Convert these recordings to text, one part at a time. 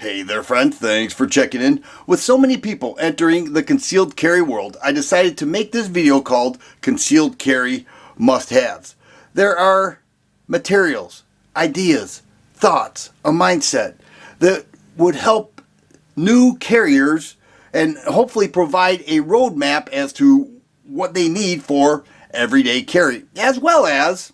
Hey there friend, thanks for checking in. With so many people entering the concealed carry world, I decided to make this video called Concealed Carry Must-Haves. There are materials, ideas, thoughts, a mindset that would help new carriers and hopefully provide a roadmap as to what they need for everyday carry, as well as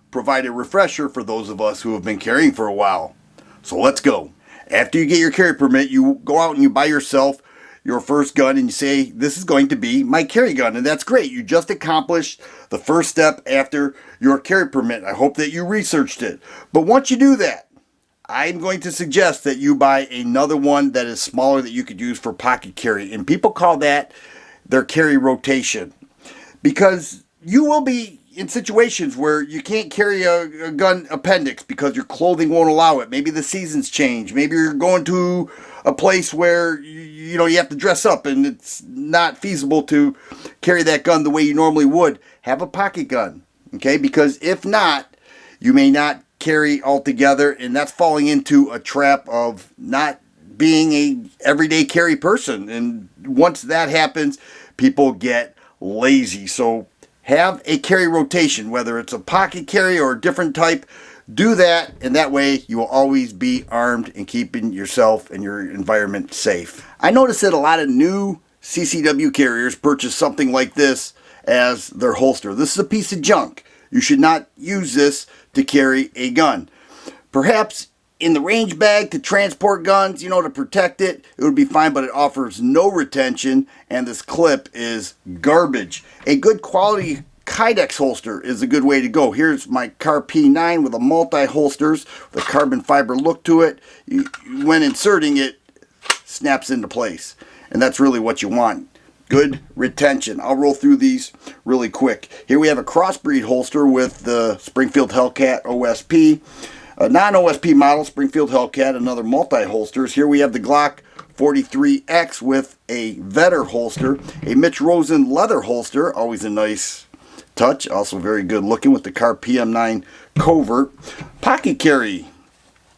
provide a refresher for those of us who have been carrying for a while. So let's go. After you get your carry permit, you go out and you buy yourself your first gun and you say, this is going to be my carry gun. And that's great. You just accomplished the first step after your carry permit. I hope that you researched it. But once you do that, I'm going to suggest that you buy another one that is smaller that you could use for pocket carry. And people call that their carry rotation. Because you will be in situations where you can't carry a gun appendix because your clothing won't allow it. Maybe the seasons change. Maybe you're going to a place where you have to dress up and it's not feasible to carry that gun the way you normally would. Have a pocket gun, okay? Because if not, you may not carry altogether, and that's falling into a trap of not being a everyday carry person. And once that happens, people get lazy. So have a carry rotation, whether it's a pocket carry or a different type. Do that, and that way you will always be armed and keeping yourself and your environment safe. I noticed that a lot of new CCW carriers purchase something like this as their holster. This is a piece of junk. You should not use this to carry a gun. Perhaps in the range bag to transport guns, to protect it, it would be fine, but it offers no retention, and this clip is garbage. A good quality Kydex holster is a good way to go. Here's my Car P9 with a multi-holsters, with a carbon fiber look to it. When inserting it, snaps into place, and that's really what you want. Good retention. I'll roll through these really quick. Here we have a crossbreed holster with the Springfield Hellcat OSP. A non-OSP model, Springfield Hellcat, another multi-holsters. Here we have the Glock 43X with a Vetter holster. A Mitch Rosen leather holster, always a nice touch. Also very good looking with the Car PM9 covert. Pocket carry.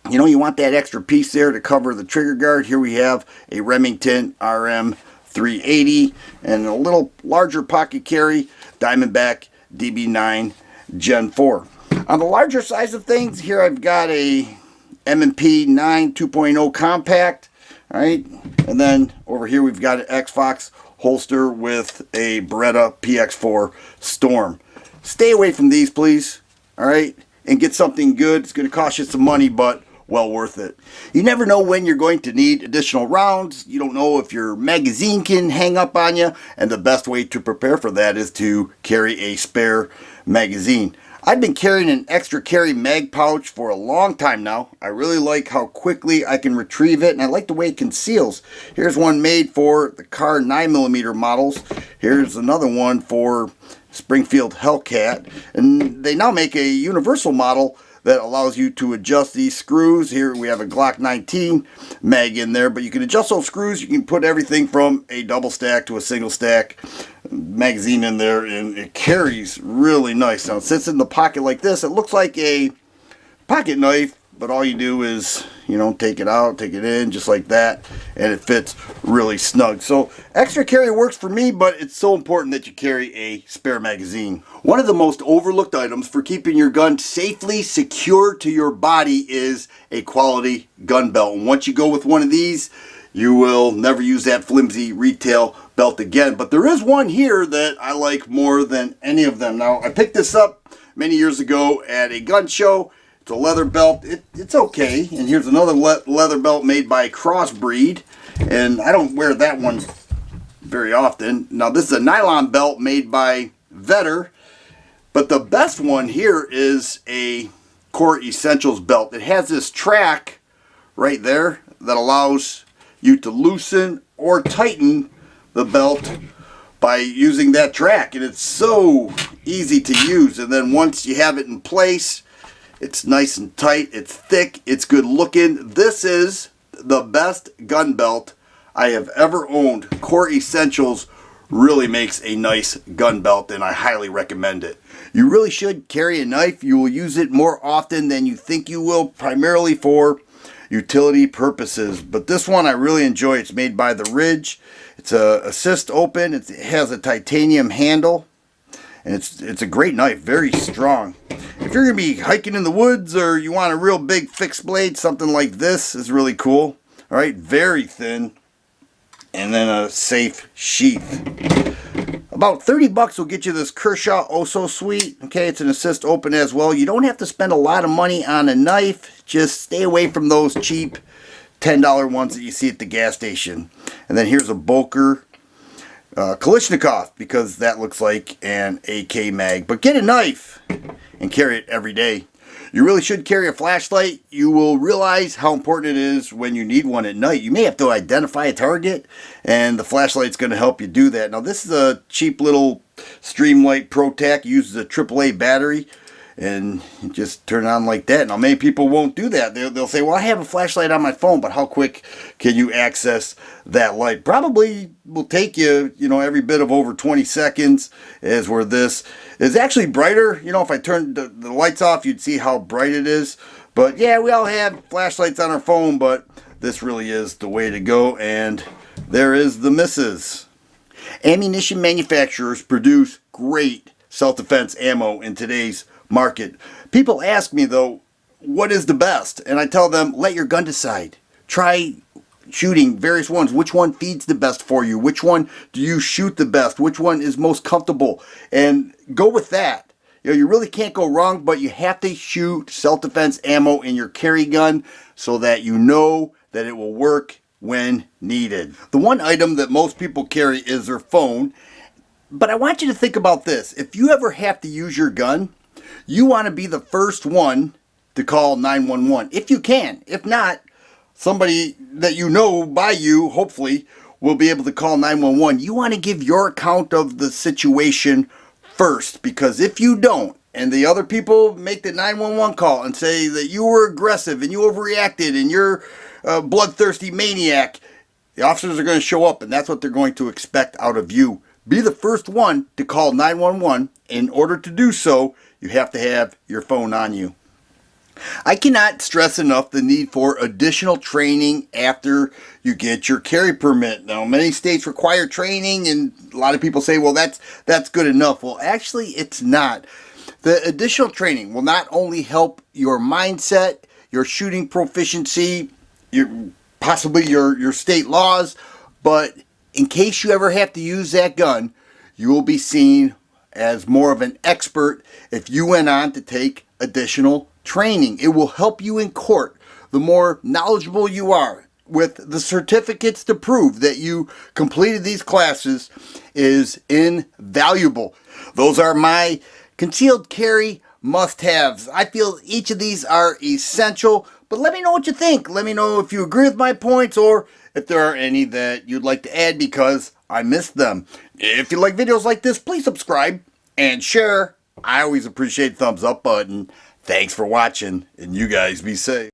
You want that extra piece there to cover the trigger guard. Here we have a Remington RM 380 and a little larger pocket carry, Diamondback DB9 Gen 4. On the larger size of things, here I've got a M&P 9 2.0 compact, all right, and then over here we've got an X-Fox holster with a Beretta PX4 Storm. Stay away from these, please, all right, and get something good. It's going to cost you some money, but well worth it. You never know when you're going to need additional rounds. You don't know if your magazine can hang up on you, and the best way to prepare for that is to carry a spare magazine. I've been carrying an extra carry mag pouch for a long time now. I really like how quickly I can retrieve it, and I like the way it conceals. Here's one made for the Car 9mm models. Here's another one for Springfield Hellcat, and they now make a universal model that allows you to adjust these screws. Here we have a Glock 19 mag in there, but you can adjust those screws. You can put everything from a double stack to a single stack magazine in there, and it carries really nice. Now it sits in the pocket like this. It looks like a pocket knife, but all you do is take it out, take it in just like that, and it fits really snug. So extra carry works for me, but it's so important that you carry a spare magazine. One of the most overlooked items for keeping your gun safely secured to your body is a quality gun belt. And once you go with one of these, you will never use that flimsy retail belt again. But there is one here that I like more than any of them. Now, I picked this up many years ago at a gun show. It's a leather belt. It's okay. And here's another leather belt made by Crossbreed. And I don't wear that one very often. Now, this is a nylon belt made by Vetter. But the best one here is a Core Essentials belt. It has this track right there that allows you to loosen or tighten the belt by using that track, and it's so easy to use. And then once you have it in place, it's nice and tight, it's thick, it's good looking. This is the best gun belt I have ever owned. Core Essentials really makes a nice gun belt, and I highly recommend it. You really should carry a knife. You will use it more often than you think you will, primarily for utility purposes. But this one I really enjoy. It's made by the Ridge. It's a assist open. It has a titanium handle. And it's a great knife, very strong. If you're going to be hiking in the woods or you want a real big fixed blade, something like this is really cool. Alright, very thin. And then a safe sheath. About 30 bucks will get you this Kershaw Oso Suite. Okay, it's an assist open as well. You don't have to spend a lot of money on a knife. Just stay away from those cheap $10 ones that you see at the gas station. And then here's a Boker Kalashnikov, because that looks like an AK mag. But get a knife and carry it every day. You really should carry a flashlight. You will realize how important it is when you need one at night. You may have to identify a target, and the flashlight's going to help you do that. Now, this is a cheap little Streamlight ProTac. It uses a AAA battery, and you just turn it on like that. Now, many people won't do that. They'll say, well, I have a flashlight on my phone, but how quick can you access that light? Probably will take you, every bit of over 20 seconds, as where this is actually brighter. If I turned the lights off, you'd see how bright it is. But yeah, we all have flashlights on our phone, but this really is the way to go. And there is the missus. Ammunition manufacturers produce great self-defense ammo in today's market. People ask me though, what is the best? And I tell them, let your gun decide. Try shooting various ones. Which one feeds the best for you? Which one do you shoot the best? Which one is most comfortable? And go with that. You really can't go wrong, but you have to shoot self-defense ammo in your carry gun so that you know that it will work when needed. The one item that most people carry is their phone. But I want you to think about this. If you ever have to use your gun, you want to be the first one to call 911 if you can. If not, somebody that you know by you, hopefully, will be able to call 911. You want to give your account of the situation first, because if you don't, and the other people make the 911 call and say that you were aggressive and you overreacted and you're a bloodthirsty maniac, the officers are going to show up, and that's what they're going to expect out of you. Be the first one to call 911. In order to do so, you have to have your phone on you. I cannot stress enough the need for additional training after you get your carry permit. Now, many states require training, and a lot of people say, well, that's good enough. Well, actually, it's not. The additional training will not only help your mindset, your shooting proficiency, possibly your state laws, but in case you ever have to use that gun, you will be seen as more of an expert if you went on to take additional training. It will help you in court. The more knowledgeable you are with the certificates to prove that you completed these classes is invaluable. Those are my concealed carry must-haves. I feel each of these are essential, but let me know what you think. Let me know if you agree with my points or if there are any that you'd like to add because I missed them. If you like videos like this, please subscribe and share. I always appreciate the thumbs up button. Thanks for watching, and you guys be safe.